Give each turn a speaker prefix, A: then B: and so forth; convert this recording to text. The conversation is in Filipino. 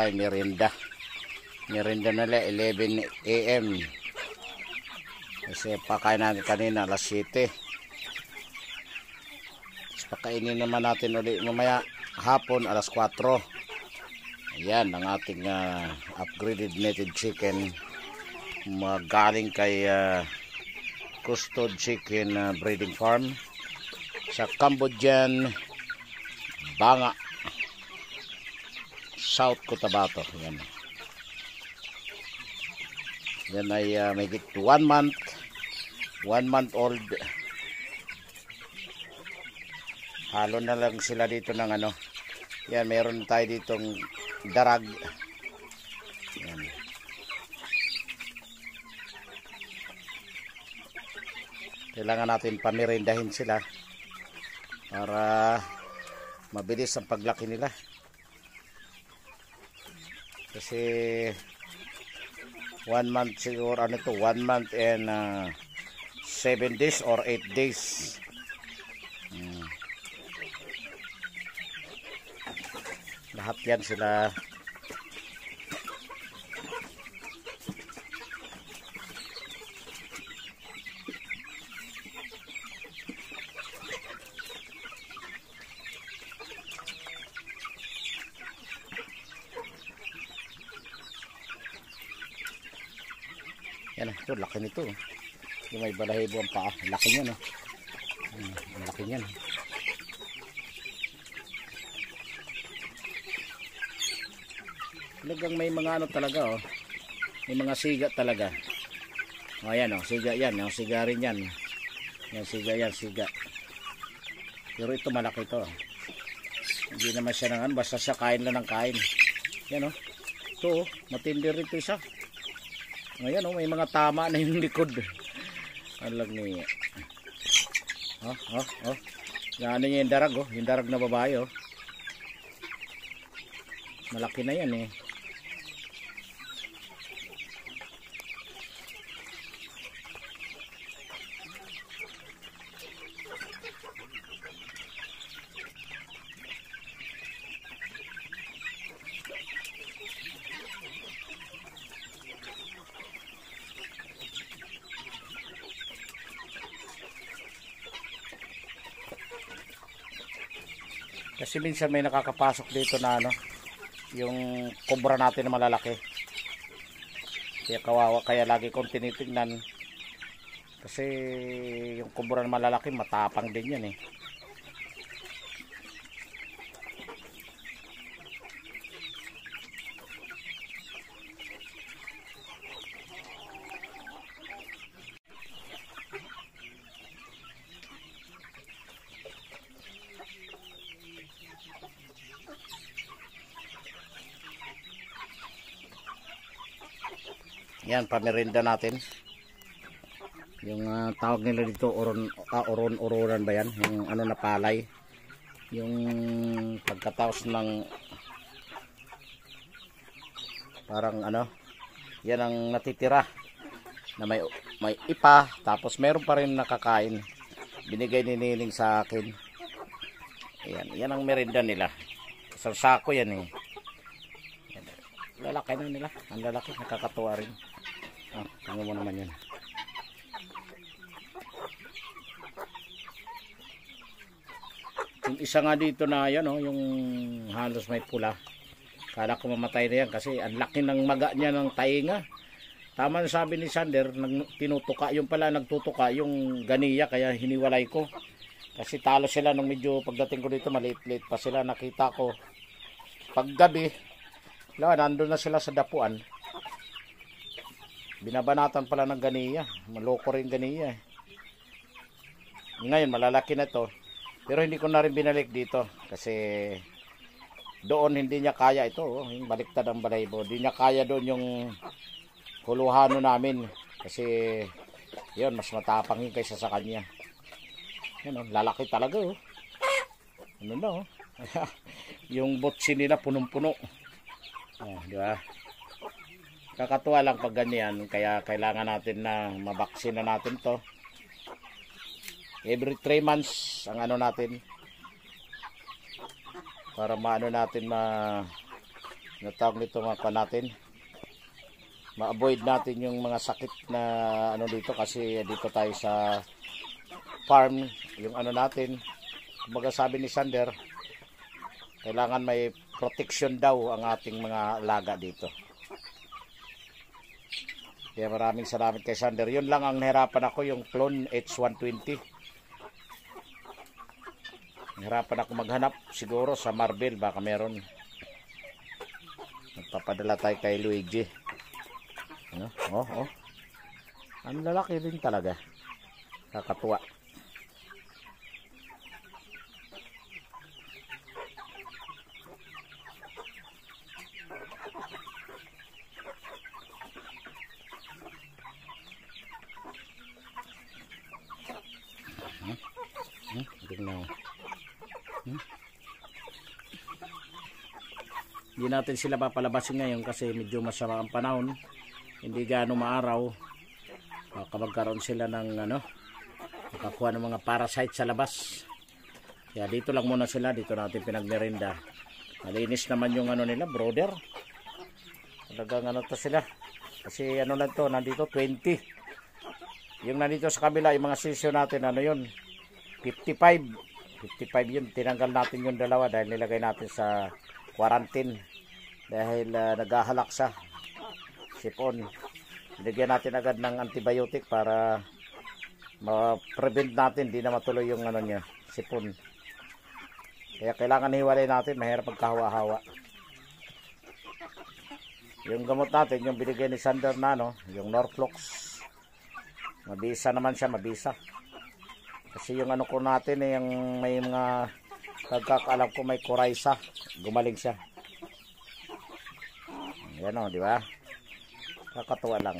A: ay merienda. Merienda nila 11 AM. Kasi pakain natin kanina alas 7. Tapos pakainin naman natin ulit mamaya hapon alas 4. Ayan ang ating upgraded native chicken. Galing kay Custod Chicken Breeding Farm sa Cambodian Banga, South Cotabato. Yan. Yan ay may 1 month old. Halo na lang sila dito ng ano. Yan, meron tayo ditong darag. Yan. Kailangan natin pamirindahin sila para mabilis ang paglaki nila. Kasi 1 month siguro, ano to, 1 month and 7 days or 8 days. Lahat yan sila. Yan, ito, laki nito. Yung may balahibo ang paa. Laki niya, no? Ang laki niya, no? Talagang may mga ano talaga, oh. May mga siga talaga. O, yan, oh. Siga yan. Yung siga rin yan. Yan, siga yan, siga. Pero ito, malaki ito. Hindi naman siya ng ano. Basta siya kain lang ng kain. Yan, oh. Ito, oh. Matindi rin ito isa. Ayan, oh, may mga tama na yung likod. Alag niya. Oh. Yan niya yung darag, oh. Yung darag na babae, oh. Malaki na yan, eh. Kasi minsan may nakakapasok dito na ano, yung kobra natin na malalaki. Kaya kawawa, kaya lagi kong tinitingnan. Kasi yung kobra na malalaki matapang din yan, eh. Yan, pamerinda natin. Yung tawag nila dito, oron-ororan ba yan? Yung ano na palay. Yung pagkataos ng parang ano, yan ang natitira na may ipa, tapos meron pa rin nakakain. Binigay ni Nining sa akin. Yan ang merinda nila. Sa sako yan, eh. Yan. Lalaki na nila. Ang lalaki, nakakatuwa rin. Tingnan mo naman yan. Yung isa nga dito na yan, oh, yung halos may pula. Kala ko mamatay na yan kasi ang laki ng maga niya ng tainga. Tama na sabi ni Sander, tinutuka. Yung pala nagtutuka yung ganiya, kaya hiniwalay ko. Kasi talo sila nung medyo pagdating ko dito, maliit-liit pa sila. Nakita ko paggabi, nandun na sila sa dapuan. Binabanatan pala ng ganiya. Maloko rin ganiya, eh. Ngayon malalaki na to. Pero hindi ko na rin binalik dito. Kasi doon hindi niya kaya ito, oh. Yung baliktad ang balaybo. Hindi niya kaya doon yung huluhano namin. Kasi yun, mas matapang yung kaysa sa kanya. Yan, oh, lalaki talaga, oh. Ano na, oh. Yung botsi nila punong-puno. Oh, di ba? Kakatuwa lang pag ganyan, kaya kailangan natin na mabaksin na natin to. Every 3 months ang ano natin. Para maano natin natawag nito mga pa natin, ma-avoid natin yung mga sakit na ano dito, kasi dito tayo sa farm, yung ano natin, kumbaga sabi ni Sander, kailangan may protection daw ang ating mga alaga dito. Kaya maraming salamat kay Sander. Yun lang ang nahirapan ako, yung clone H120. Nahirapan ako maghanap, siguro sa Marvel baka meron. Nagpapadala tayo kay Luigi. Ano? Oh. Ang lalaki rin talaga. Kakatuwa. Hindi natin sila papalabasin ngayon kasi medyo masama ang panahon, hindi gaano maaraw. Baka magkaroon sila ng makakuha ng mga parasite sa labas. Kaya dito lang muna sila, dito natin pinagmerinda. Malinis naman yung nila, brother. Talagang to sila. Kasi lang to, nandito 20. Yung nandito sa kabila, yung mga sisyo natin, yun, 55 yun. Tinanggal natin yung dalawa dahil nilagay natin sa quarantine dahil naghahalak sa sipon. Ilagyan natin agad ng antibiotic para ma-prevent natin, di na matuloy yung niya, sipon. Kaya kailangan hiwalay natin, mahirap pagkahawa-hawa. Yung gamot natin, yung binigay ni Sander na yung Norflox, mabisa naman siya, mabisa. Kasi yung ko natin, yung may mga pagkakaalam ko may Coryza, gumaling siya. Yan di ba? Kakatuwa lang.